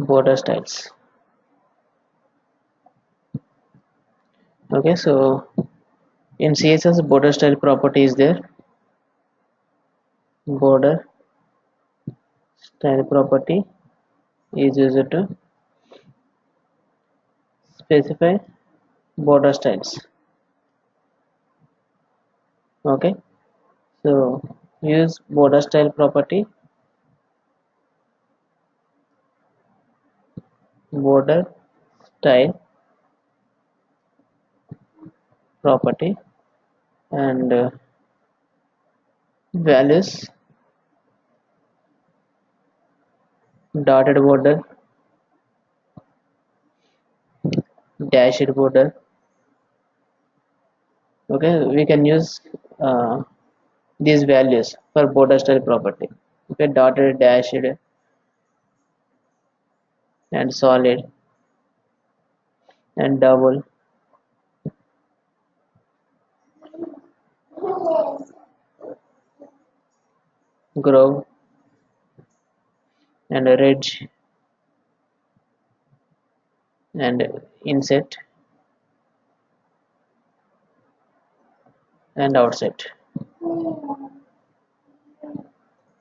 border styles. Okay, so in CSS, border style property is there. Border style property is used to specify border styles. Okay, so use border style property, border style property, and values, dotted border, dashed border. Okay, we can use these values for border style property. Okay, dotted, dashed, and solid, and double, groove, and a ridge, and inset, and outset.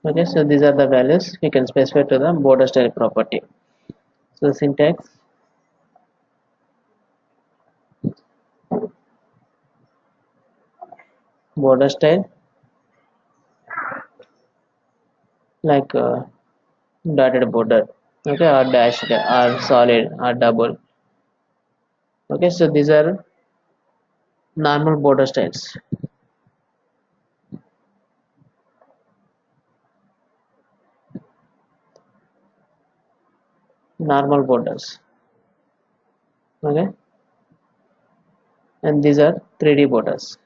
Okay, so these are the values we can specify to the border style property. So syntax, border style, like dotted border, okay, or dashed, or solid, or double. Okay, so these are normal border styles. Normal borders. Okay, and these are 3D borders.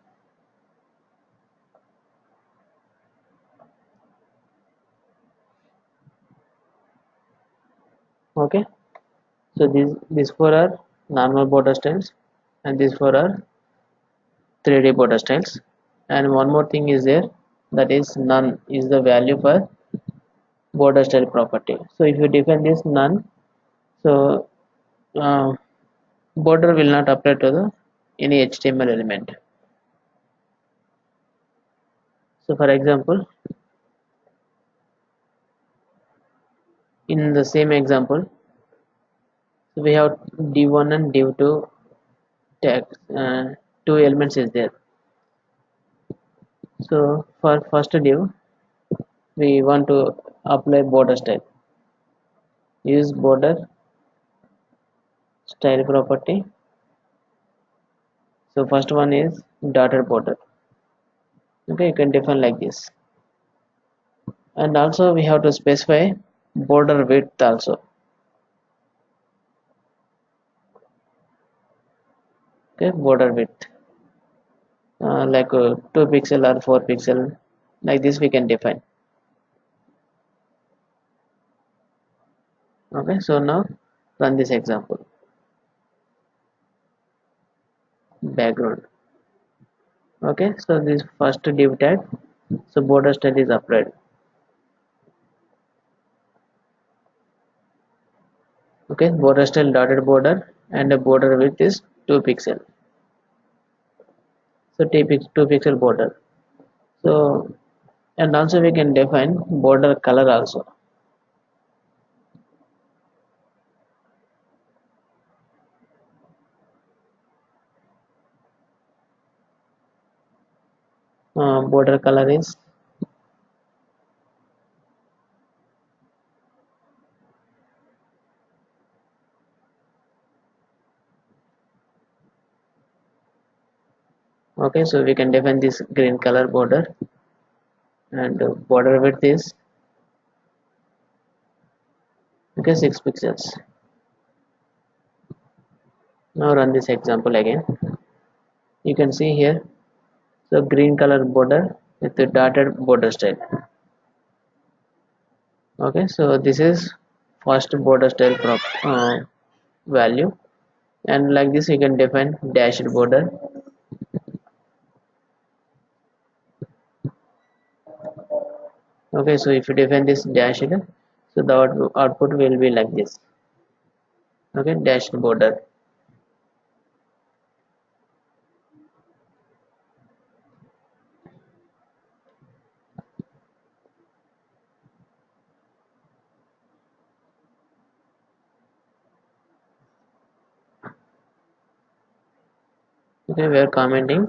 Okay, so these four are normal border styles, and these four are 3D border styles. And one more thing is there, that is none is the value for border style property. So if you define this none, so uh, border will not apply to the any HTML element. So for example, in the same example, we have div1 and div2 tags, two elements is there. So for first div, we want to apply border style. Use border style property. So first one is dotted border. Okay, you can define like this. And also we have to specify border width also. Okay, border width, like 2 pixel or 4 pixel, like this we can define. Okay, so now run this example. Background. Okay, so this first div tag, so border style is applied. Okay, border style dotted border, and the border width is 2 pixel. So 2 pixel border. So, and also we can define border color also. Border color is okay, so we can define this green color border, and border width is okay 6 pixels. Now run this example again. You can see here, so green color border with the dotted border style. Okay, so this is first border style value, and like this you can define dashed border. Okay, so if you define this dashed, so the output will be like this. okay, dashed border. Okay, we are commenting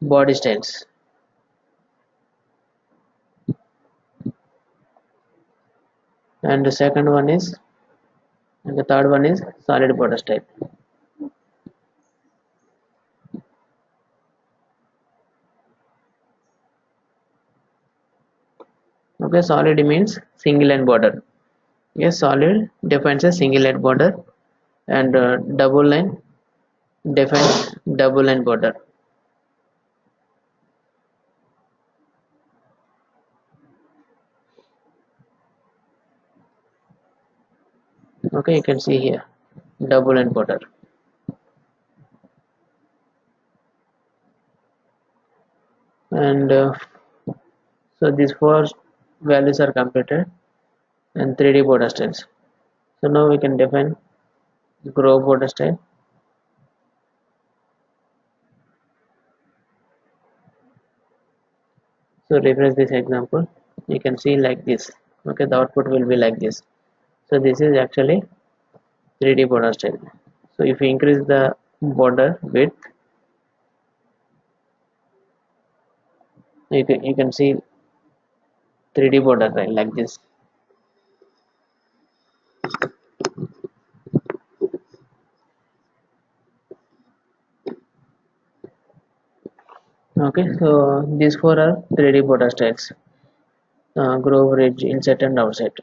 body styles, and the second one is, and the third one is solid border style. Okay, solid means single line border. Yes, solid defines a single line border, and double line defines double line border. Okay, you can see here double line border. And so these four values are completed and 3D border styles. So now we can define grove border style. So refresh this example, you can see like this. Okay, the output will be like this. So this is actually 3D border style. So if you increase the border width, you can see 3D border, right, like this. Okay, so these four are 3D border styles: grove, ridge, inset, and outset.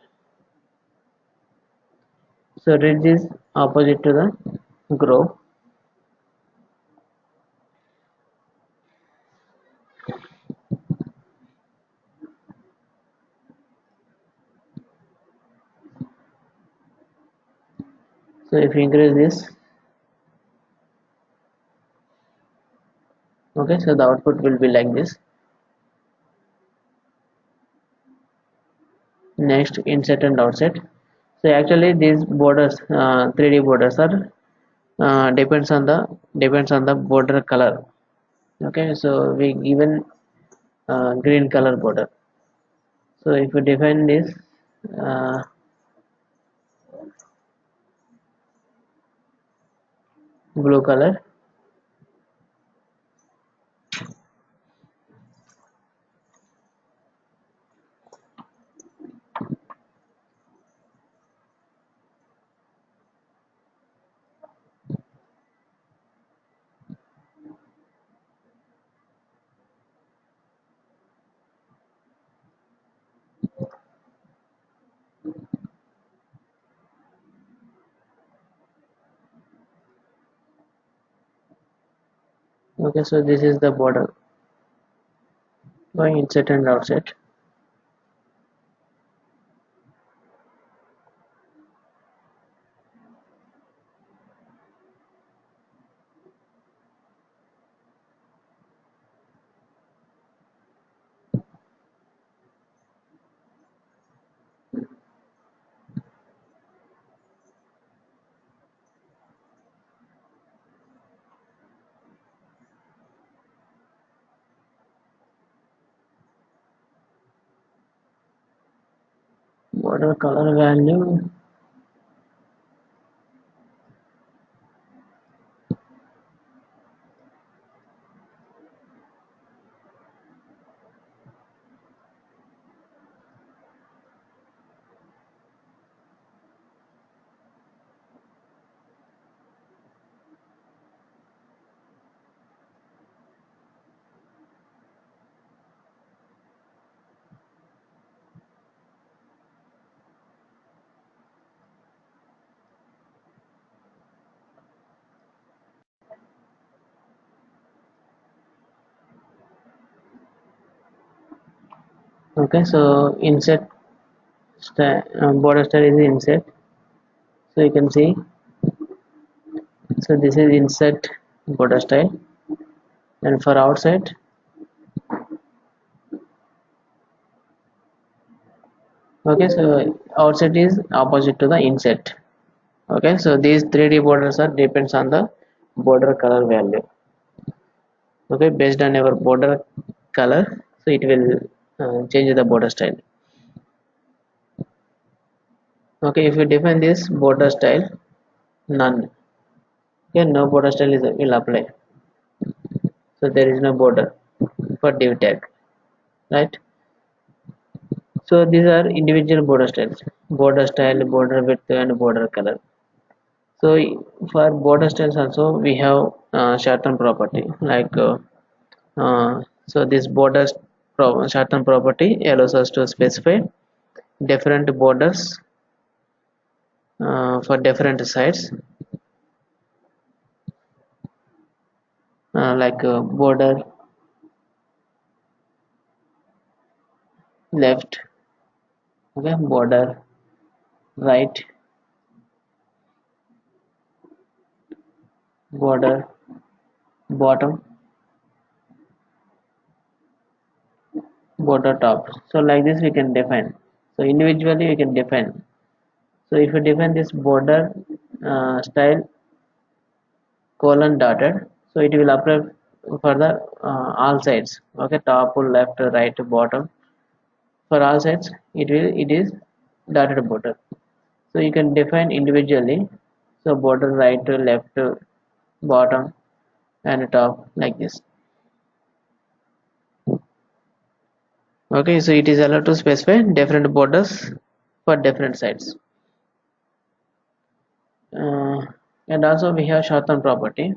So ridge is opposite to the grove. So if you increase this, okay, so the output will be like this. Next, inset and outset. So actually these borders, 3D borders are depends on the border color. Okay, so we given green color border. So if we define this uh, blue color, okay, so this is the border going inside and outside. Border color value, okay, so inset border style is inset. So you can see, so this is inset border style, and for outside, Okay, so outside is opposite to the inside. Okay, so these 3D borders are depends on the border color value. Okay, based on our border color, so it will change the border style. Okay, if you define this border style none, okay, no border style is will apply. So there is no border for div tag, right? So these are individual border styles: border style, border width, and border color. So for border styles also we have short-term property like so this short-term property allows us to specify different borders for different sides, like border left, okay, border right, border bottom, border top. So like this we can define. So individually we can define. So if you define this border style colon dotted, so it will apply for the all sides. Okay, top, left, right, bottom. For all sides, it is dotted border. So you can define individually. So border right, left, bottom, and top like this. Okay, so it is allowed to specify different borders for different sides. Uh, and also we have short-term property.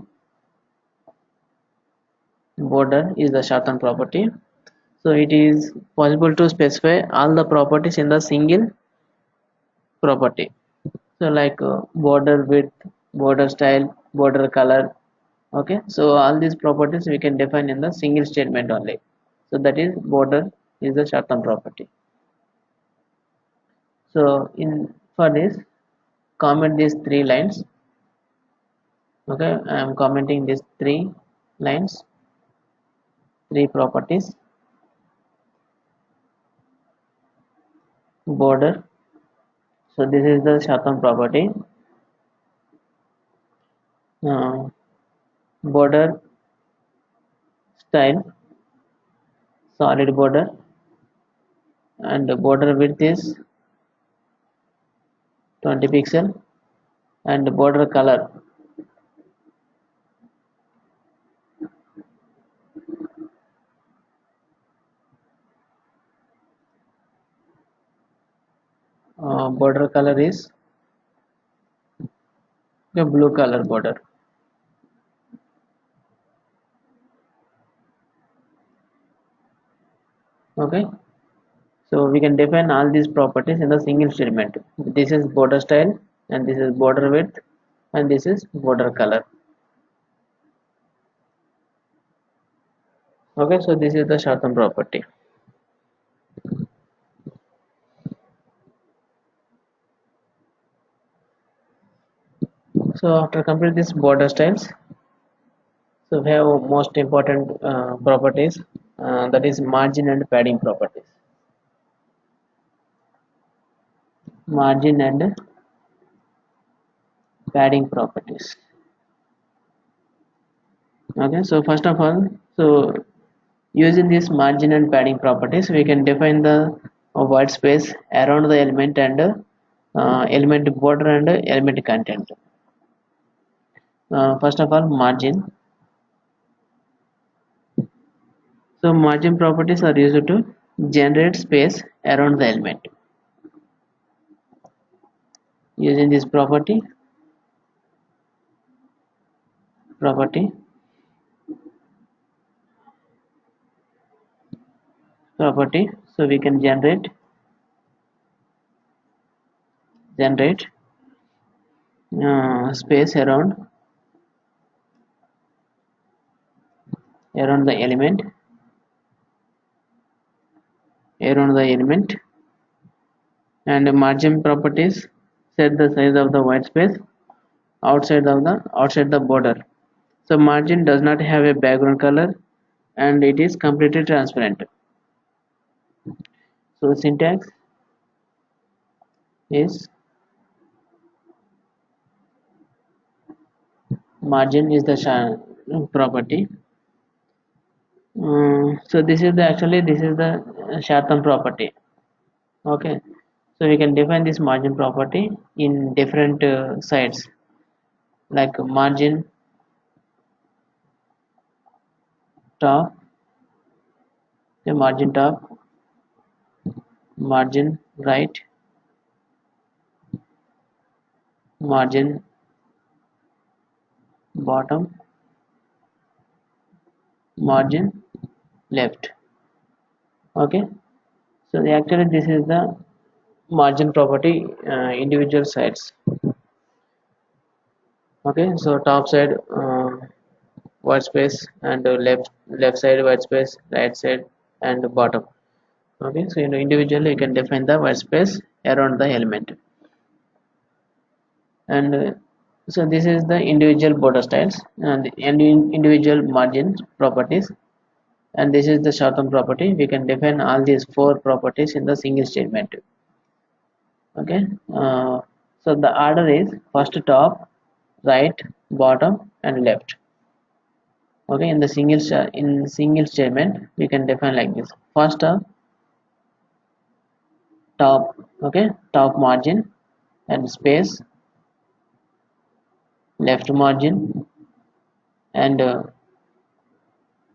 Border is the short-term property. So it is possible to specify all the properties in the single property. So like border width, border style, border color. Okay, so all these properties we can define in the single statement only. So that is border is the short-term property. So in for this, comment these three lines. Okay, I am commenting these three lines, three properties: border. So this is the short-term property. Uh, border style, solid border, and the border width is 20 pixel, and the border color border color is the blue color border. Okay, so we can define all these properties in the single statement. This is border style, and this is border width, and this is border color. Okay, so this is the short-term property. So after complete this border styles, so we have most important properties, that is margin and padding properties. Margin and padding properties. Okay, so first of all, so using this margin and padding properties, we can define the white space around the element and element border and element content. First of all, margin. So margin properties are used to generate space around the element. Using this property, so we can generate space around the element and margin properties set the size of the white space outside the border. So margin does not have a background color and it is completely transparent. So syntax: is margin is the property. So this is the actually this is the short term property. Okay, so we can define this margin property in different sites, like margin top, the margin top, margin right, margin bottom, margin left. Okay, so actually this is the margin property individual sides. Okay, so top side white space, and left side white space, right side and bottom. Okay, so individually you can define the white space around the element. And so this is the individual border styles and individual margin properties, and this is the short term property. We can define all these four properties in the single statement. Okay, so the order is first top, right, bottom and left. Okay, in the single statement we can define like this: first top, okay, top margin and space, left margin and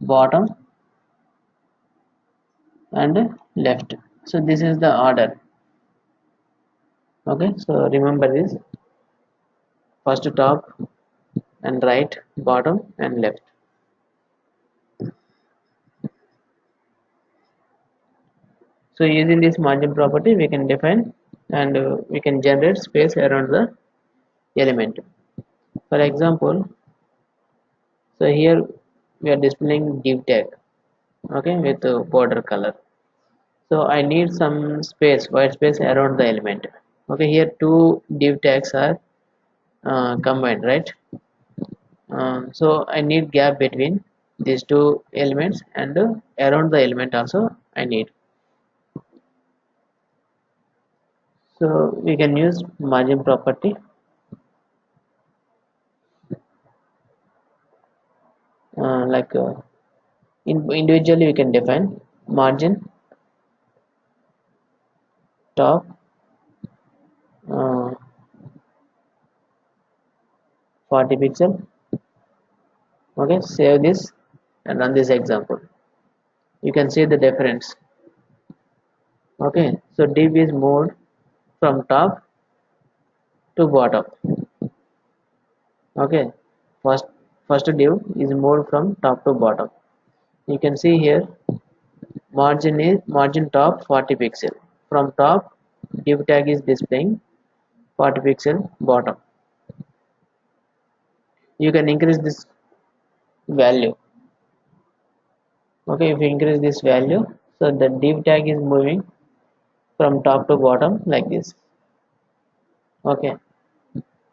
bottom and left. So this is the order. Okay, so remember this: first top and right, bottom and left. So using this margin property we can define and we can generate space around the element. For example, so here we are displaying div tag, okay, with border color. So I need some space, white space around the element. Okay, here two div tags are combined, right? So I need gap between these two elements, and around the element also I need. So we can use margin property. Like individually we can define margin top, uh, 40 pixel. Okay, save this and run this example. You can see the difference. Okay, so div is moved from top to bottom. Okay, first div is moved from top to bottom. You can see here margin top 40 pixel. From top, div tag is displaying 40 pixel bottom. You can increase this value. Okay, if you increase this value, so the div tag is moving from top to bottom like this. Okay,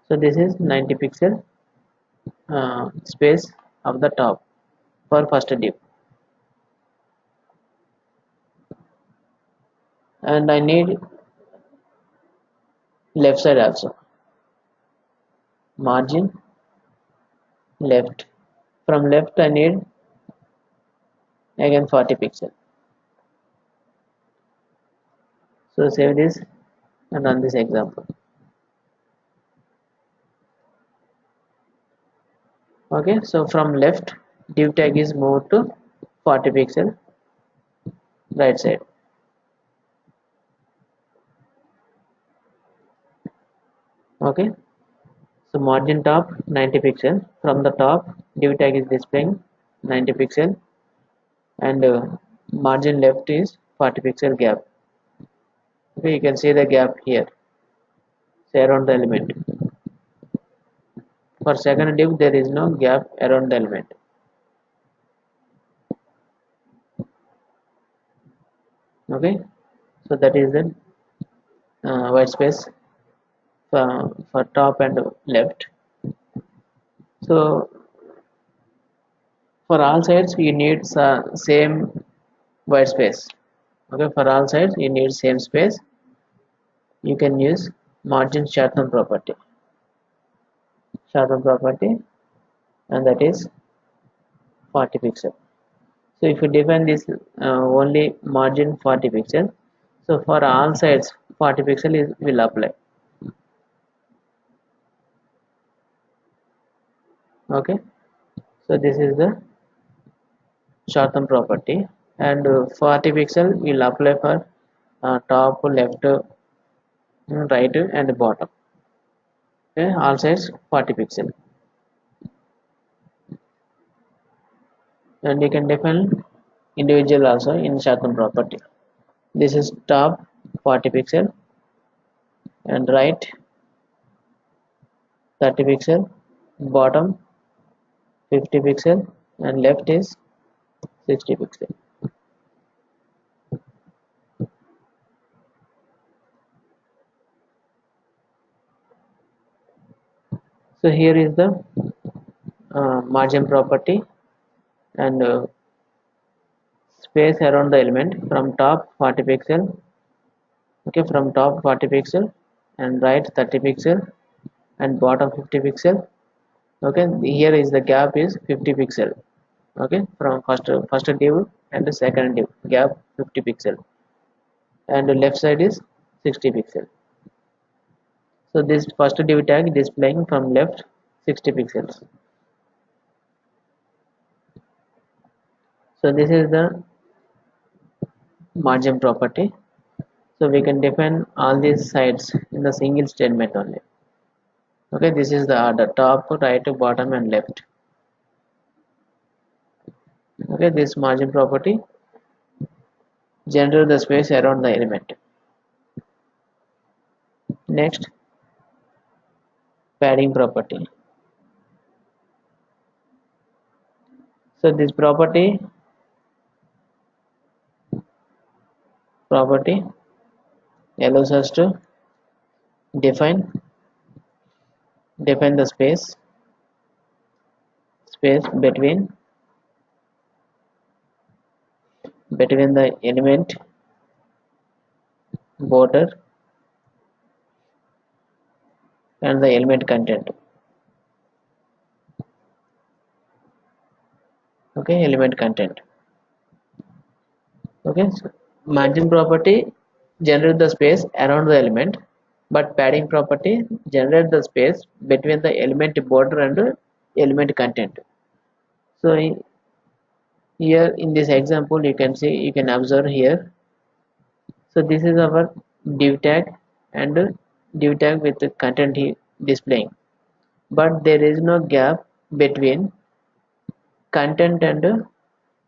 so this is 90 pixel space of the top for first div, and I need left side also. Margin left, from left I need again 40 pixel. So save this and run this example. Okay, so from left div tag is moved to 40 pixel right side. Okay, so margin top 90 pixel. From the top, div tag is displaying 90 pixel, and margin left is 40 pixel gap. Okay, you can see the gap here, say around the element. For second div there is no gap around the element. Okay, so that is the white space for top and left. So for all sides you need same white space. Okay, for all sides you need same space, you can use margin Chatham property, and that is 40 pixel. So if you define this only margin 40 pixel, so for all sides 40 pixel is will apply. Okay, so this is the Chatham property, and 40 pixel will apply for top, left, right, and bottom. Okay, all sides 40 pixel, and you can define individual also in Chatham property. This is top 40 pixel, and right 30 pixel, bottom 50 pixel, and left is 60 pixel. So here is the margin property, and space around the element from top 40 pixel. Okay, from top 40 pixel, and right 30 pixel, and bottom 50 pixel. Okay, here is the gap is 50 pixel. Okay, from first div and the second div gap 50 pixel, and the left side is 60 pixel. So this first div tag displaying from left 60 pixels. So this is the margin property. So we can define all these sides in the single statement only. Okay, this is the order: top, right, bottom, and left. Okay, this margin property generate the space around the element. Next, padding property. So this property allows us to define the space between the element border and the element content. Okay, element content. Okay, so margin property generate the space around the element, but padding property generate the space between the element border and element content. So here in this example, you can see, you can observe here. So this is our div tag, and div tag with the content displaying, but there is no gap between content and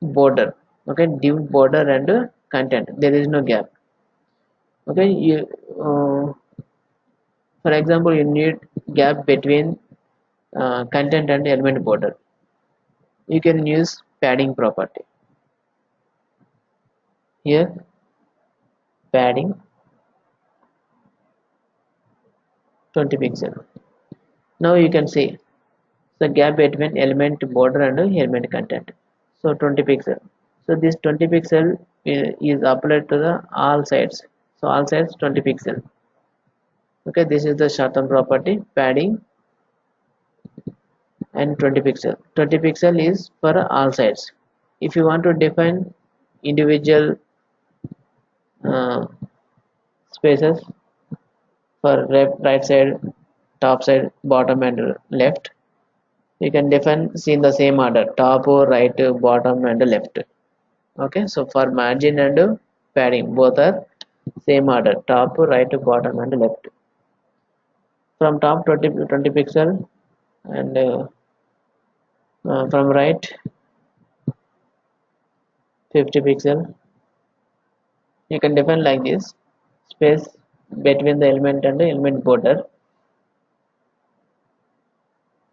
border. Okay, div border and content, there is no gap. Okay, for example, you need gap between content and element border. You can use padding property. Here, padding 20 pixel. Now you can see the gap between element border and element content. So 20 pixel. So this 20 pixel is applied to the all sides. So all sides 20 pixel. Okay, this is the Chatham property, padding and 20 pixel. 20 pixel is for all sides. If you want to define individual uh, spaces for right side, top side, bottom, and left, you can define in the same order: top, right, bottom, and left. Okay, so for margin and padding, both are same order: top, right, bottom, and left. From top 20 pixel, and from right 50 pixel. You can define like this: space between the element and the element border,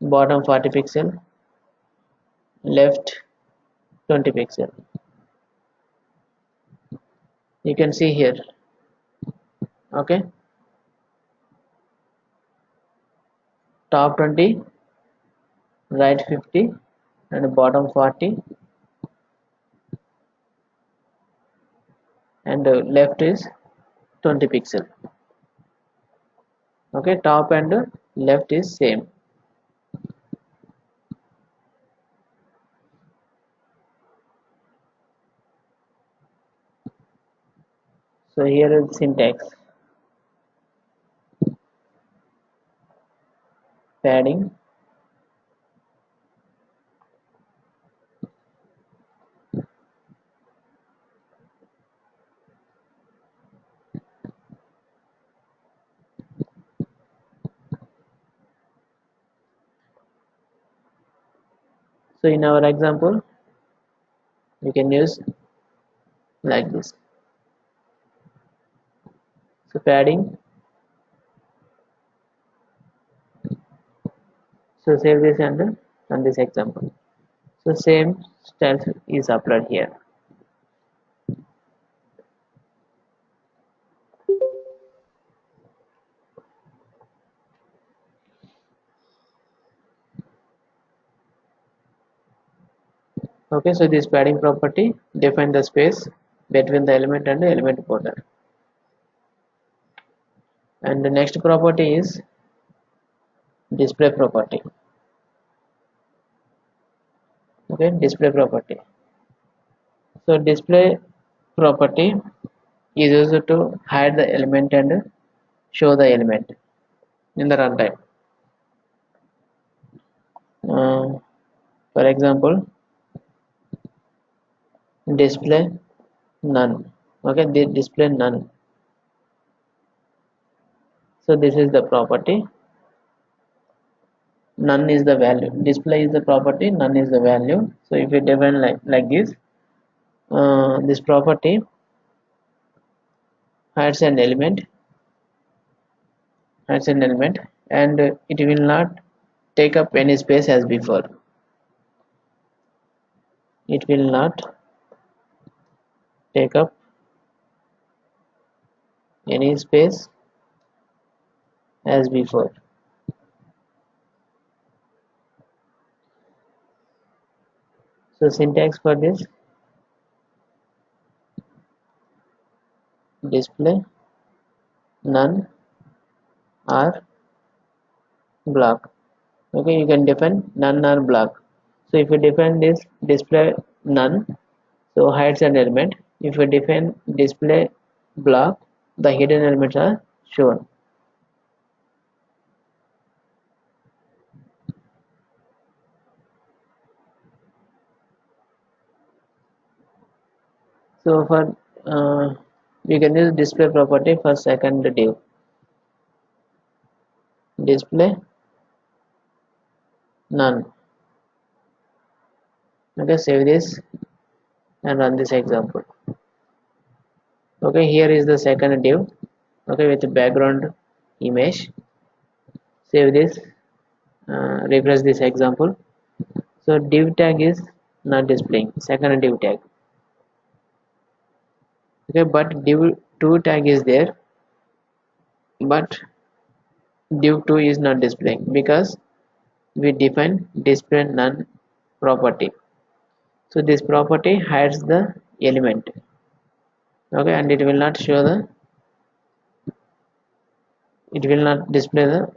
bottom 40 pixel, left 20 pixel. You can see here. Okay, top 20, right 50, and bottom 40, and left is 20 pixel. Okay, top and left is same. So here is syntax: padding, so in our example we can use like this. So padding, so save this and run this example. So same style is applied here. Okay, so this padding property define the space between the element and the element border. And the next property is display property. Okay, display property. So display property is used to hide the element and show the element in the runtime. For example, display none. Okay, they display none. So this is the property. None is the value. Display is the property. None is the value. So if you define like this, this property hides an element, and it will not take up any space as before. It will not take up any space as before. So syntax for this: display none or block. Okay, you can define none or block. So if you define this display none, so hides an element. If you define display block, the hidden elements are shown. So for we can use display property for second div. Display none. Okay, save this and run this example. Okay, here is the second div. Okay, with the background image. Save this, refresh this example. So div tag is not displaying, second div tag. Okay, but div2 tag is there, but div2 is not displaying because we define display none property. So this property hides the element. Okay, and it will not show the, it will not display the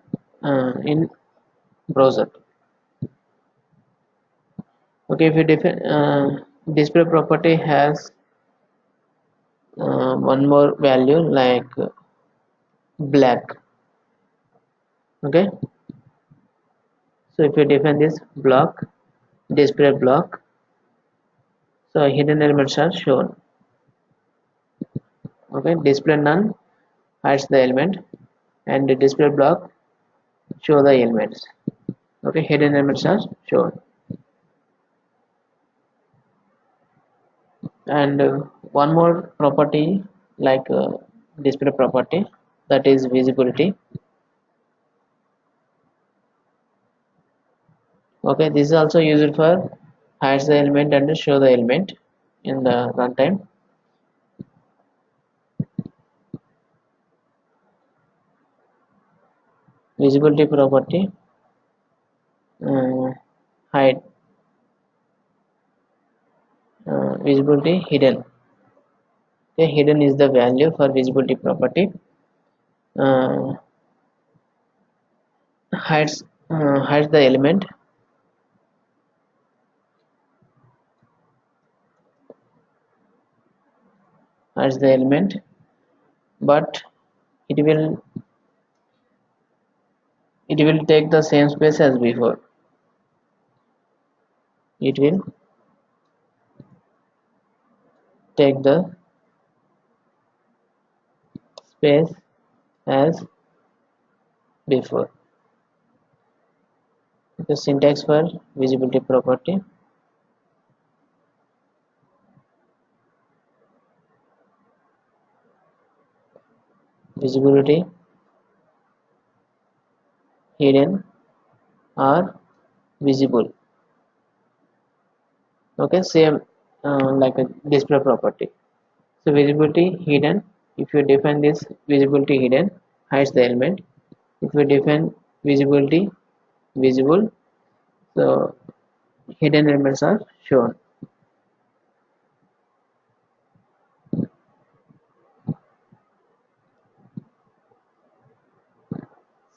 in browser. Okay, if you define display property has one more value like black. Okay, so if you define this block, display block, so hidden elements are shown. Okay, display none hides the element, and the display block show the elements. Okay, hidden elements are shown. And one more property like display property, that is visibility. Okay, this is also used for hides the element and show the element in the runtime. Visibility property, hide visibility hidden. Okay, hidden is the value for visibility property. uh, hides the element, but it will take the same space as before. It will take the space as before. The syntax for visibility property. Visibility, hidden, or visible. Okay, same like a display property. So visibility hidden, if you define this visibility hidden, hides the element. If you define visibility visible, so hidden elements are shown.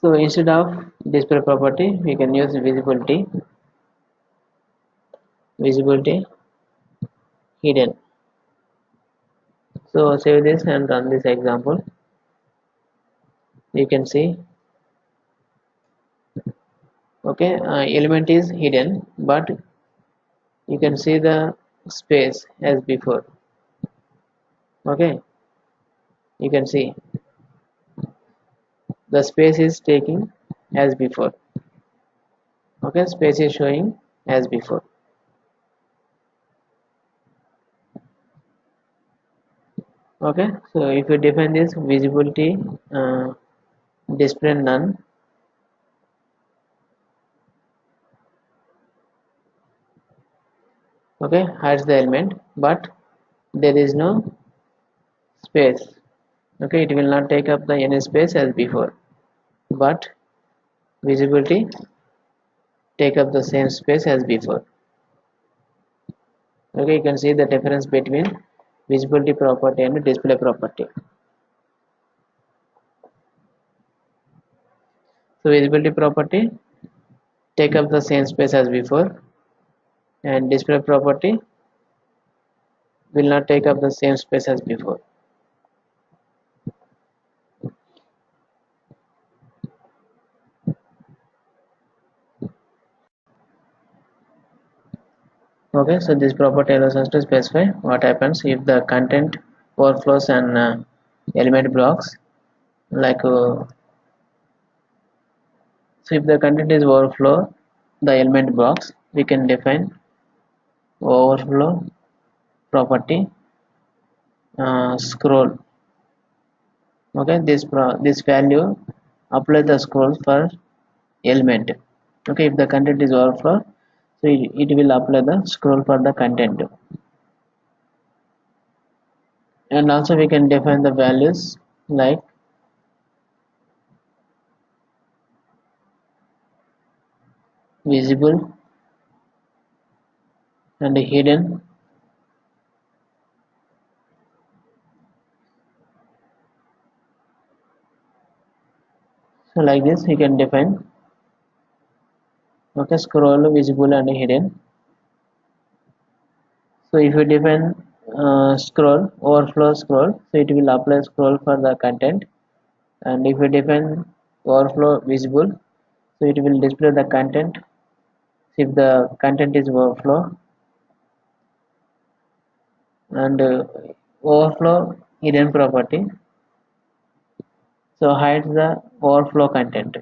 So instead of display property, we can use visibility hidden. So save this and run this example. You can see, okay, element is hidden, but you can see the space as before. Okay, you can see the space is taking as before. Okay, space is showing as before. Okay, so if you define this visibility display none, okay, hides the element, but there is no space. Okay, it will not take up the any space as before, but visibility take up the same space as before. Okay, you can see the difference between visibility property and display property. So visibility property take up the same space as before, and display property will not take up the same space as before. Okay, so this property allows us to specify what happens if the content overflows and element blocks. Like so, if the content is overflow the element blocks, we can define overflow property scroll. Okay, this value apply the scroll for element. Okay, if the content is overflow, so it will apply the scroll for the content. And also we can define the values like visible and hidden. So like this we can define, okay, scroll, visible and hidden. So if you define scroll, overflow scroll, so it will apply scroll for the content. And if you define overflow visible, so it will display the content if the content is overflow. And overflow hidden property, so hides the overflow content.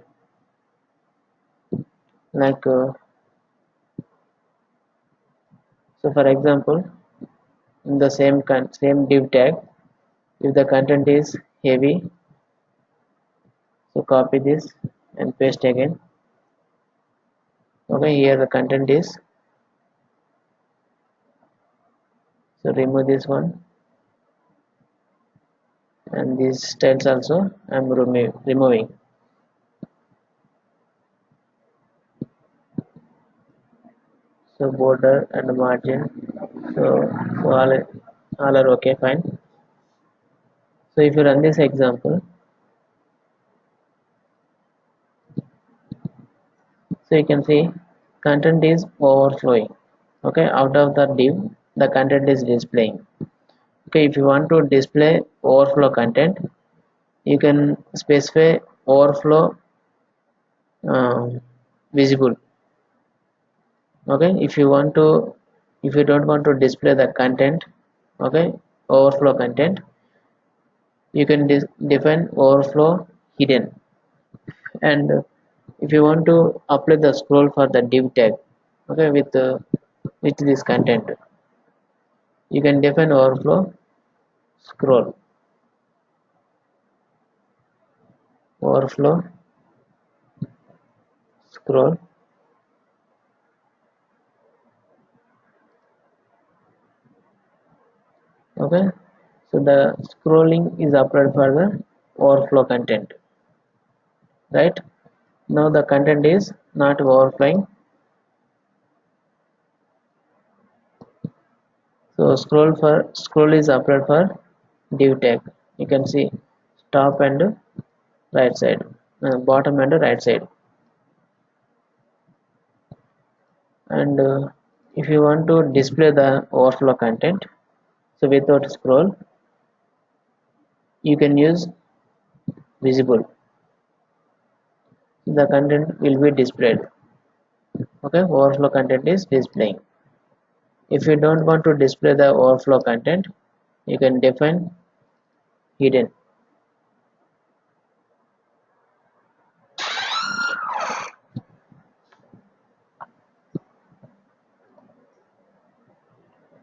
Like so for example, in the same div tag, if the content is heavy, so copy this and paste again. Okay, here the content is, so remove this one, and these styles also I am removing. So border and margin, so all are okay, fine. So if you run this example, So you can see content is overflowing. Okay, out of the div the content is displaying. Okay, if you want to display overflow content, you can specify overflow visible. Okay, if you don't want to display the content, okay, overflow content, you can define overflow hidden. And if you want to apply the scroll for the div tag, okay, with this content, you can define overflow scroll. Overflow scroll. Okay, so the scrolling is applied for the overflow content, right? Now the content is not overflowing. So scroll is applied for div tag. You can see top and right side, bottom and right side. And if you want to display the overflow content, so without scroll, you can use visible. The content will be displayed. Okay, overflow content is displaying. If you don't want to display the overflow content, you can define hidden.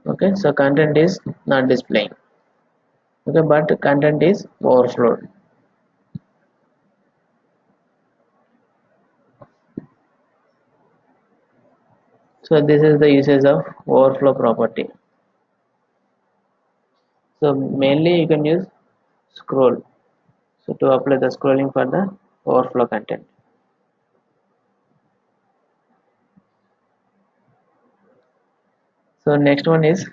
Okay, so content is not displaying. Okay, but content is overflowed. So this is the usage of overflow property. So mainly you can use scroll. So to apply the scrolling for the overflow content. So next one is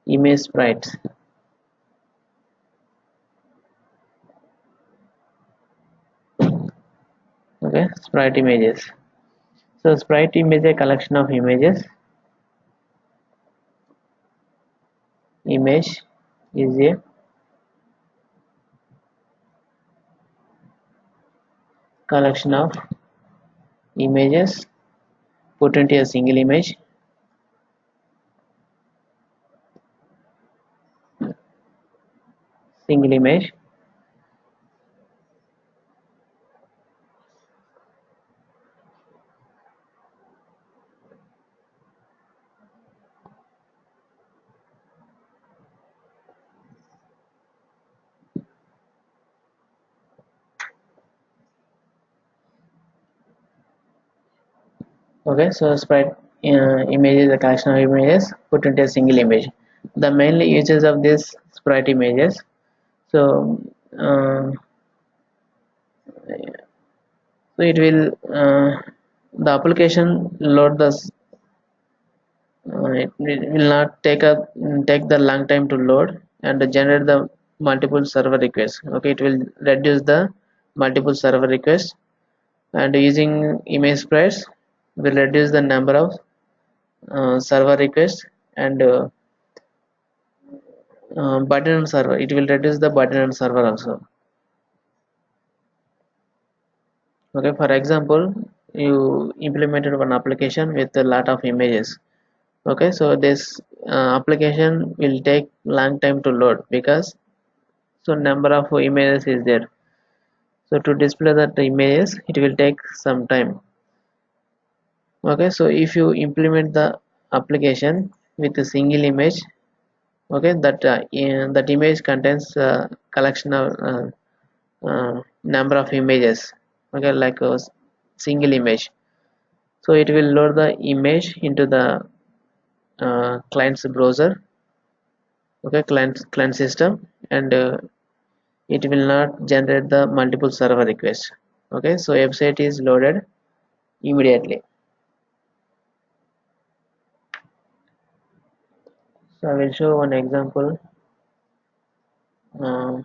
image sprites. Okay, sprite images. So sprite image is a collection of images. Image is a collection of images put into a single image. Single image. Okay, so sprite image is a collection of images put into a single image. The mainly uses of this sprite images. So so it will the application load the it will not take the long time to load and generate the multiple server requests. Okay, it will reduce the multiple server requests, and using image sprites will reduce the number of server requests, and button on server, it will reduce the button on server also. Okay, for example, you implemented one application with a lot of images. Okay, so this application will take long time to load because so number of images is there. So to display that images, it will take some time. Okay, so if you implement the application with a single image, okay, that image contains collection of number of images, okay, like a single image. So it will load the image into the client's browser, okay, client system, and it will not generate the multiple server requests. Okay, so website is loaded immediately. So I will show one example. uh,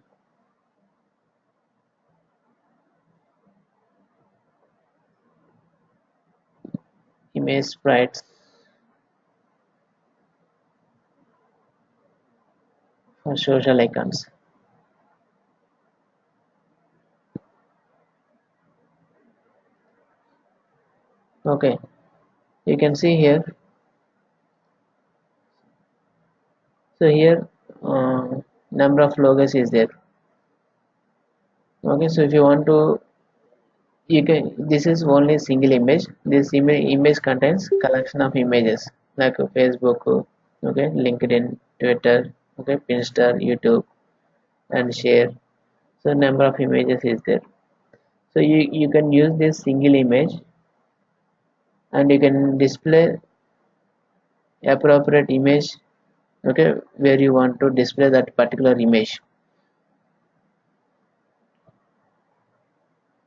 image sprites for social icons. Okay, you can see here. So here number of logos is there. Okay, so if you want to, you can, this is only single image. This image contains collection of images like Facebook, okay, LinkedIn, Twitter, okay, Pinster, YouTube, and share. So number of images is there. So you can use this single image and you can display appropriate image, okay, where you want to display that particular image.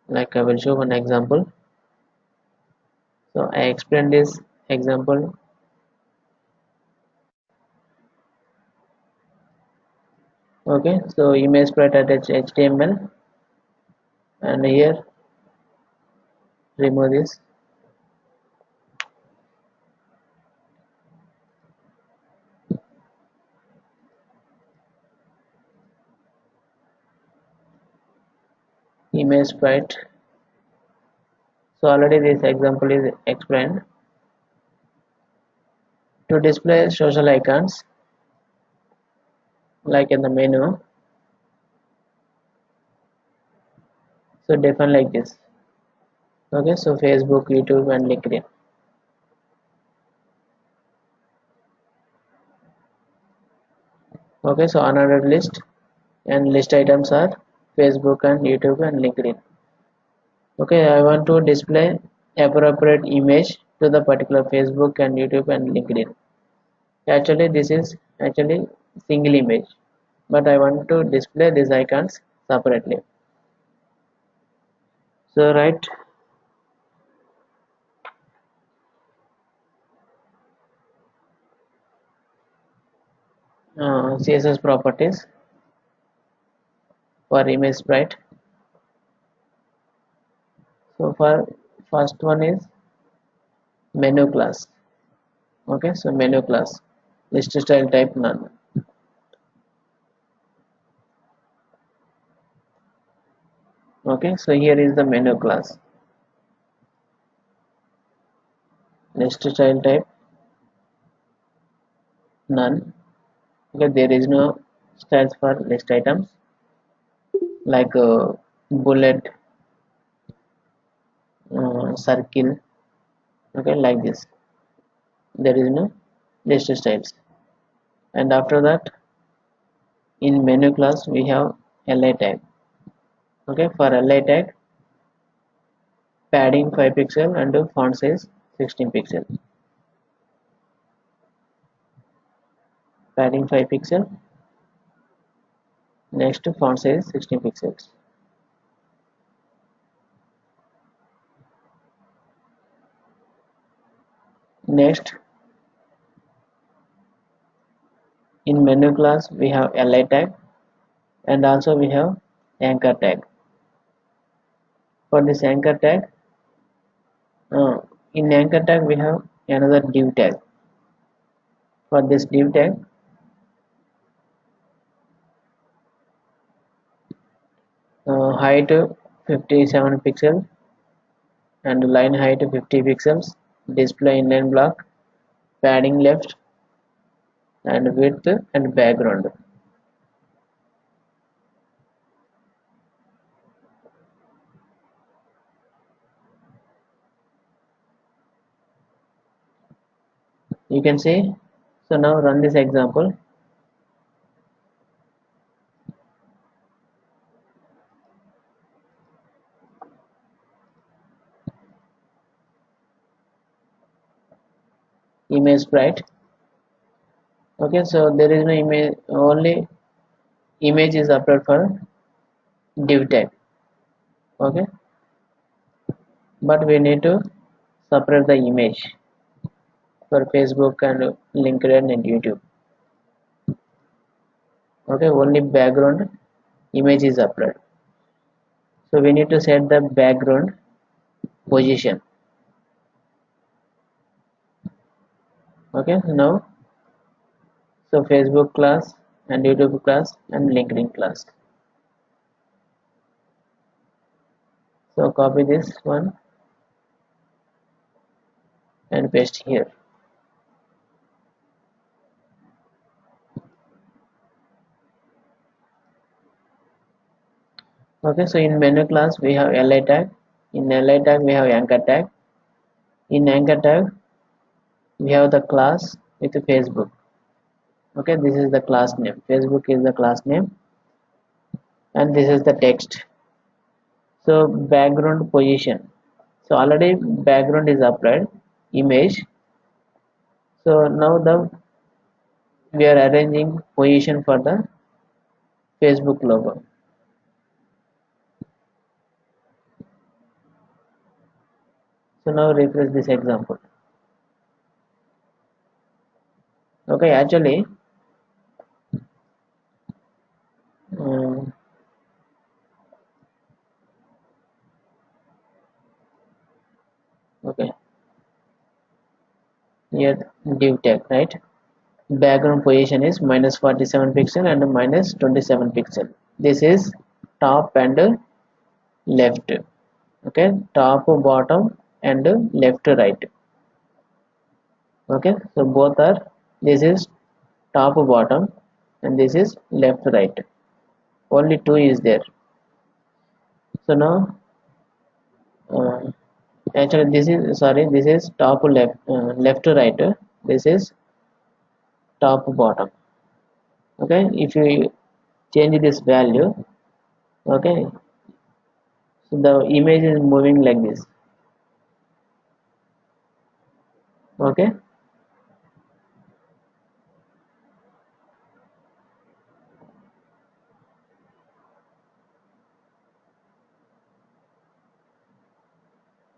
Like I will show one example. So I explain this example. Okay, so image sprite attach HTML, and here remove this. Image sprite. So already this example is explained. To display social icons, like in the menu, so define like this. Okay, so Facebook, YouTube, and LinkedIn. Okay, so another list, and list items are Facebook and YouTube and LinkedIn. Okay, I want to display appropriate image to the particular Facebook and YouTube and LinkedIn. Actually this is actually single image, but I want to display these icons separately. So write CSS properties for image sprite. So for first one is menu class. Okay, so menu class, list style type none. Okay, so here is the menu class, list style type none. Okay, there is no styles for list items like bullet, circle, okay, like this. There is no list styles. And after that, in menu class we have li tag. Okay, for li tag, padding 5 pixel and font size 16 pixel. Padding 5 pixel, next font size 16 pixels. Next, in menu class we have li tag, and also we have anchor tag. For this anchor tag, in anchor tag we have another div tag. For this div tag, height 57 pixel and line height 50 pixels, display inline block, padding left, and width and background. You can see. So now run this example. Image sprite. Okay, so there is no image, only image is uploaded for div tag. Okay, but we need to separate the image for Facebook and LinkedIn and YouTube. Okay, only background image is uploaded. So we need to set the background position. Okay, now so Facebook class and YouTube class and LinkedIn class. So copy this one and paste here. Okay, so in menu class we have li tag. In li tag we have anchor tag. In anchor tag we have the class with Facebook. Okay, this is the class name. Facebook is the class name, and this is the text. So background position. So already background is applied. Image. So now the we are arranging position for the Facebook logo. So now refresh this example. Okay, actually um, okay, here div tag, right? Background position is minus 47 pixel and minus 27 pixel. This is top and left. Okay, top bottom and left right. Okay, so both are, this is top bottom and this is left right. Only two is there. So now uh, actually this is, sorry, this is top left, left to right. This is top bottom. Okay, if you change this value, okay, so the image is moving like this. Okay,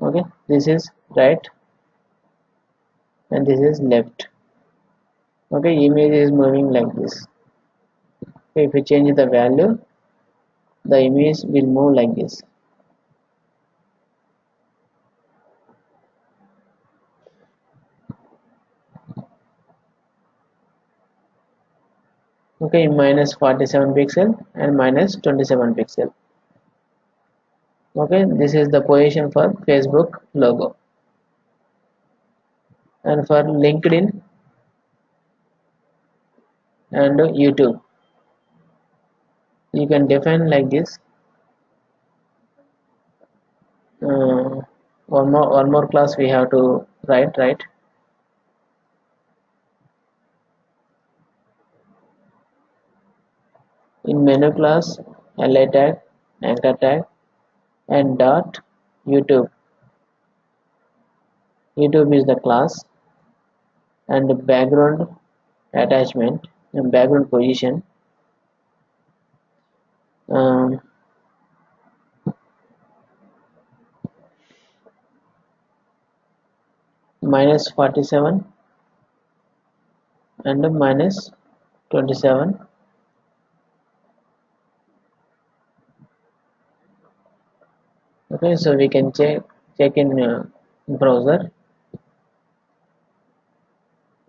okay, this is right and this is left. Okay, image is moving like this. Okay, if you change the value, the image will move like this. Okay, minus 47 pixel and minus 27 pixel. Okay, this is the position for Facebook logo. And for LinkedIn and YouTube, you can define like this. One more class we have to write, right? In menu class, li tag, anchor tag, and dot YouTube. YouTube is the class, and the background attachment and background position. Um, minus 47 and minus 27. Okay, so we can check in browser.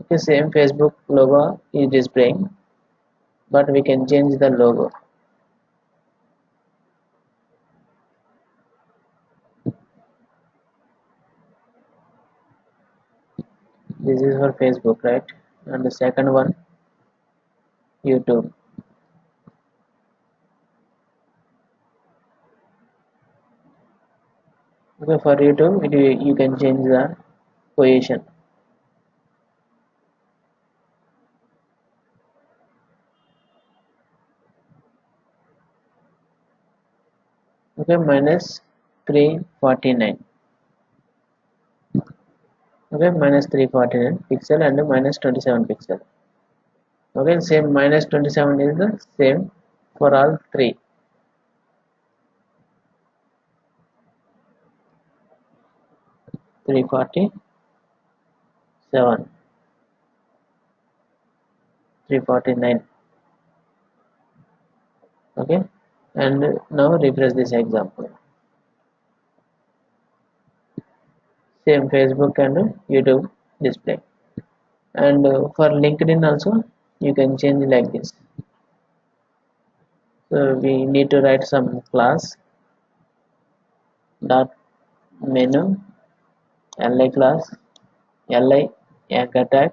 Okay, same Facebook logo is displaying, but we can change the logo. This is for Facebook, right? And the second one, YouTube. Okay, for YouTube, you can change the position. Okay, minus 349. Okay, minus 349 pixel and minus 27 pixel. Okay, same minus 27 is the same for all three. Three 47, 349. Okay, and now refresh this example. Same Facebook and YouTube display. And for LinkedIn also you can change like this. So we need to write some class dot menu li class li anchor tag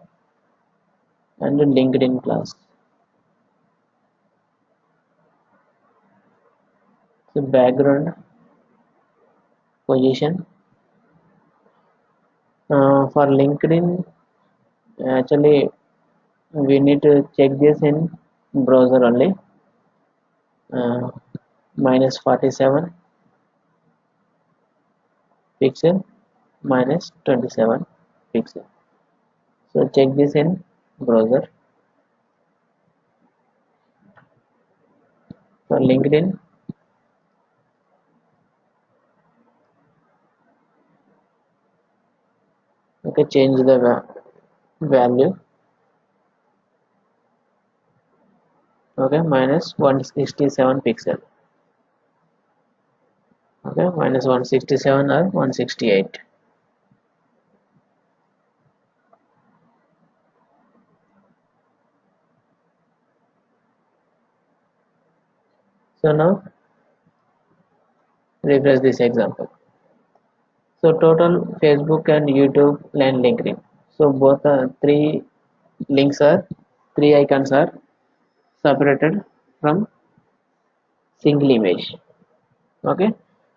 and LinkedIn class. So background position for LinkedIn, actually we need to check this in browser only. uh, minus 47 pixel minus 27 pixel. So check this in browser. For LinkedIn, okay, change the value, okay, minus 167 pixel, okay, minus 167 or 168. So now refresh this example. So total Facebook and YouTube and LinkedIn. So both three links are three icons are separated from single image. Okay,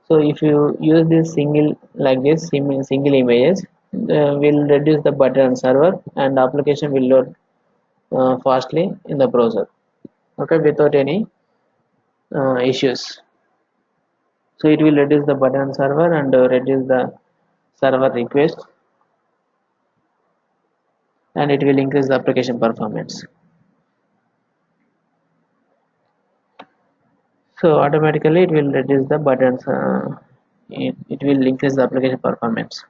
so if you use this single like this single images, will reduce the button on server and application will load fastly in the browser. Okay, without any issues. So it will reduce the button on server and reduce the server request, and it will increase the application performance. So automatically it will reduce the buttons, it will increase the application performance.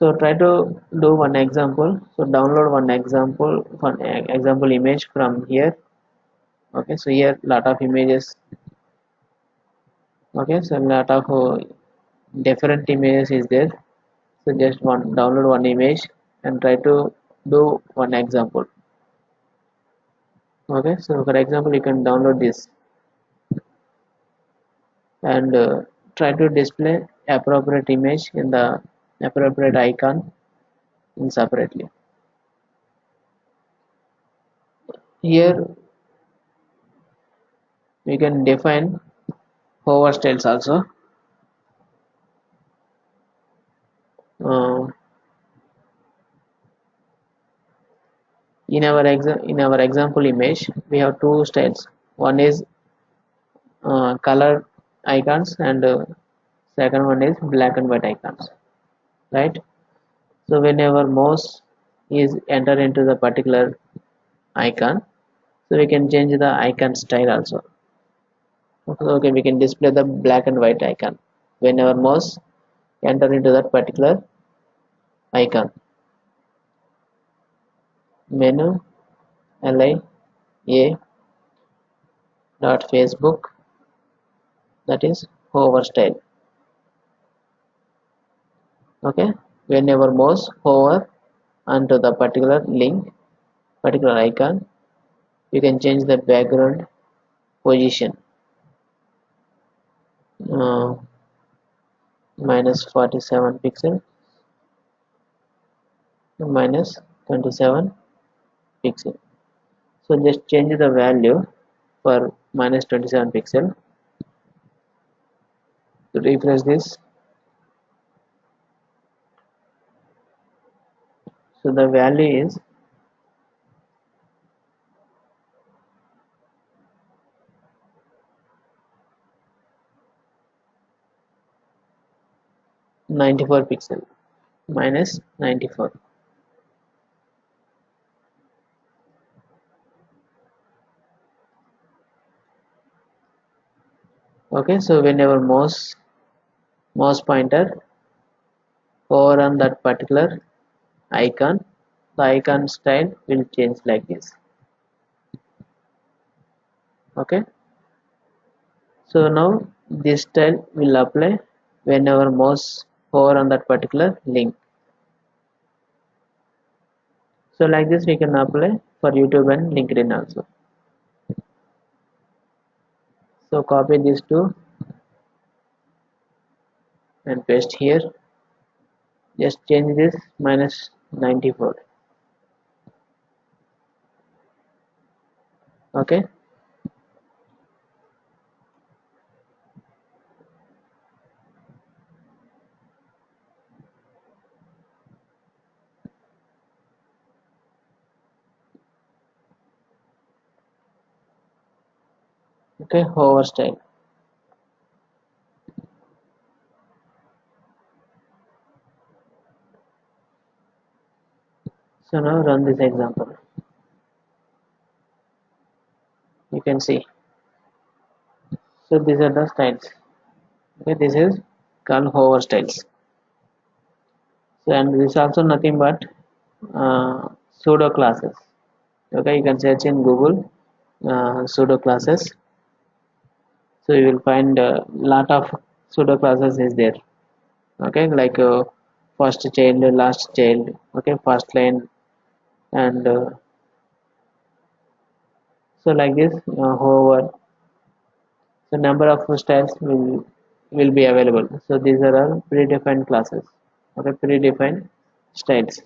So try to do one example. So download one example image from here. Okay, so here lot of images. Okay, so lot of different images is there. So just one download one image and try to do one example. Okay, so for example you can download this and try to display appropriate image in the appropriate icon in separately. Here we can define hover styles also. uh, in our example image we have two styles. One is color icons and second one is black and white icons, right? So whenever mouse is enter into the particular icon, so we can change the icon style also. Okay, we can display the black and white icon whenever mouse enter into that particular icon. Menu li a dot facebook, that is hover style. Okay, whenever mouse hover onto the particular link, particular icon, you can change the background position, uh, minus 47 pixel minus 27 pixel. So just change the value for minus 27 pixel. To refresh this, so the value is 94 pixel minus 94. Okay, so whenever mouse pointer over on that particular icon, the icon style will change like this. Okay, so now this style will apply whenever mouse hover on that particular link. So like this we can apply for YouTube and LinkedIn also. So copy these two and paste here. Just change this minus 94. Okay. Okay, hover style. So now run this example. You can see. So these are the styles. Okay, this is called hover styles. So and this is also nothing but pseudo classes. Okay, you can search in Google pseudo classes. So you will find a lot of pseudo classes is there. Okay, like first child, last child. Okay, first line and so like this. Hover, so number of styles will be available. So these are all predefined classes. Okay, predefined styles.